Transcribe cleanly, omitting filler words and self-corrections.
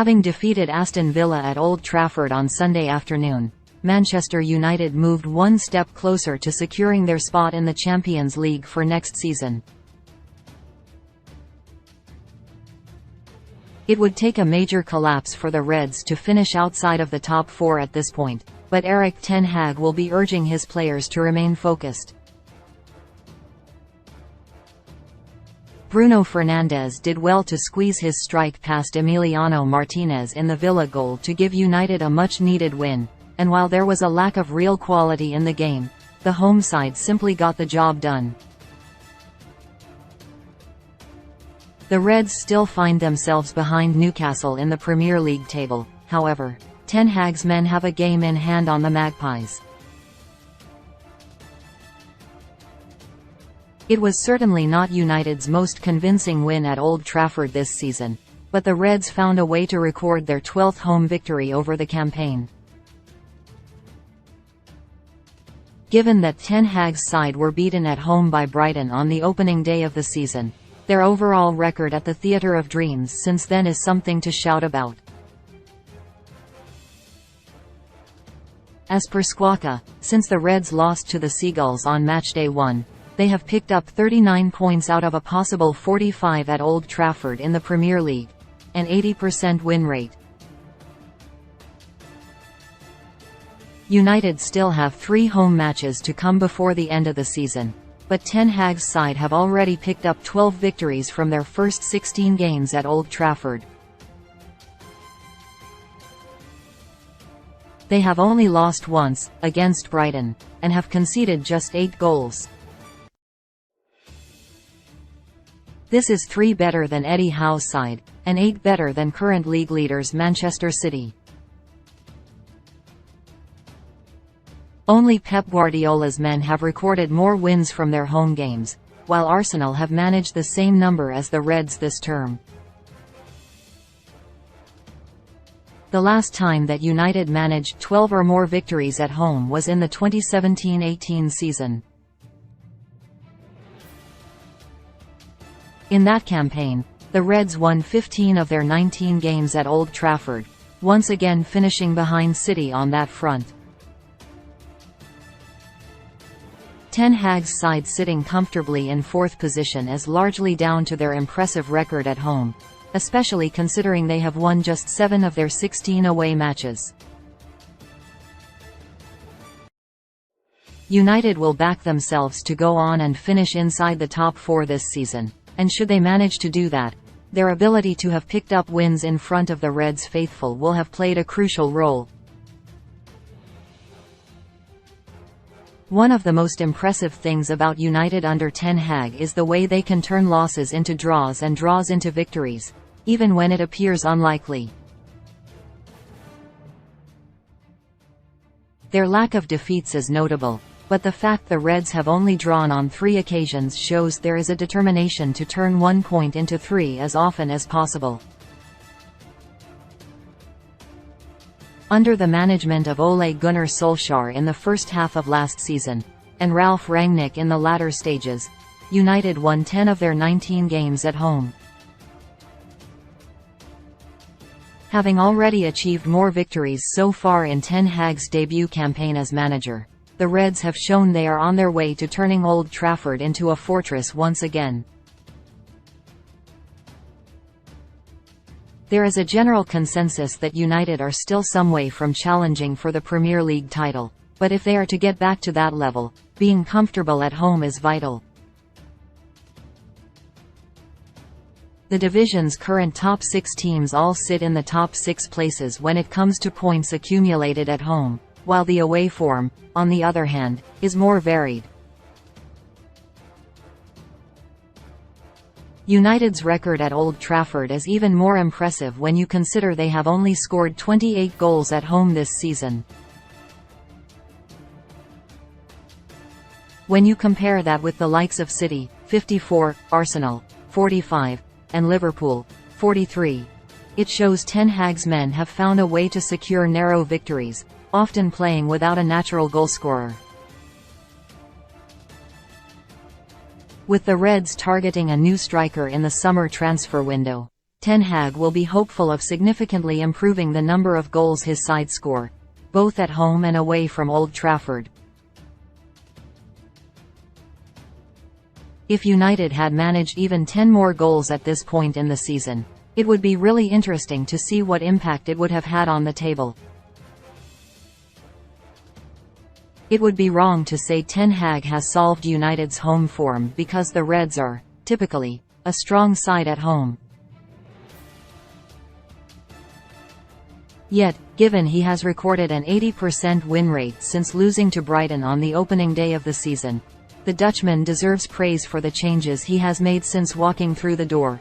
Having defeated Aston Villa at Old Trafford on Sunday afternoon, Manchester United moved one step closer to securing their spot in the Champions League for next season. It would take a major collapse for the Reds to finish outside of the top four at this point, but Erik ten Hag will be urging his players to remain focused. Bruno Fernandes did well to squeeze his strike past Emiliano Martinez in the Villa goal to give United a much-needed win, and while there was a lack of real quality in the game, the home side simply got the job done. The Reds still find themselves behind Newcastle in the Premier League table, however. Ten Hag's men have a game in hand on the Magpies. It was certainly not United's most convincing win at Old Trafford this season, but the Reds found a way to record their 12th home victory over the campaign. Given that Ten Hag's side were beaten at home by Brighton on the opening day of the season, their overall record at the Theatre of Dreams since then is something to shout about. As per Squawka, since the Reds lost to the Seagulls on matchday 1, they have picked up 39 points out of a possible 45 at Old Trafford in the Premier League, an 80% win rate. United still have 3 home matches to come before the end of the season, but Ten Hag's side have already picked up 12 victories from their first 16 games at Old Trafford. They have only lost once, against Brighton, and have conceded just 8 goals. This is 3 better than Eddie Howe's side, and 8 better than current league leaders Manchester City. Only Pep Guardiola's men have recorded more wins from their home games, while Arsenal have managed the same number as the Reds this term. The last time that United managed 12 or more victories at home was in the 2017-18 season. In that campaign, the Reds won 15 of their 19 games at Old Trafford, once again finishing behind City on that front. Ten Hag's side sitting comfortably in 4th position is largely down to their impressive record at home, especially considering they have won just 7 of their 16 away matches. United will back themselves to go on and finish inside the top 4 this season, and should they manage to do that, their ability to have picked up wins in front of the Reds faithful will have played a crucial role. One of the most impressive things about United under Ten Hag is the way they can turn losses into draws and draws into victories, even when it appears unlikely. Their lack of defeats is notable, but the fact the Reds have only drawn on 3 occasions shows there is a determination to turn 1 point into 3 as often as possible. Under the management of Ole Gunnar Solskjaer in the first half of last season, and Ralf Rangnick in the latter stages, United won 10 of their 19 games at home. Having already achieved more victories so far in Ten Hag's debut campaign as manager, the Reds have shown they are on their way to turning Old Trafford into a fortress once again. There is a general consensus that United are still some way from challenging for the Premier League title, but if they are to get back to that level, being comfortable at home is vital. The division's current top 6 teams all sit in the top 6 places when it comes to points accumulated at home, while the away form, on the other hand, is more varied. United's record at Old Trafford is even more impressive when you consider they have only scored 28 goals at home this season. When you compare that with the likes of City, 54, Arsenal, 45, and Liverpool, 43, it shows Ten Hag's men have found a way to secure narrow victories, often playing without a natural goalscorer. With the Reds targeting a new striker in the summer transfer window, Ten Hag will be hopeful of significantly improving the number of goals his side score, both at home and away from Old Trafford. If United had managed even 10 more goals at this point in the season, it would be really interesting to see what impact it would have had on the table. It would be wrong to say Ten Hag has solved United's home form because the Reds are, typically, a strong side at home. Yet, given he has recorded an 80% win rate since losing to Brighton on the opening day of the season, the Dutchman deserves praise for the changes he has made since walking through the door.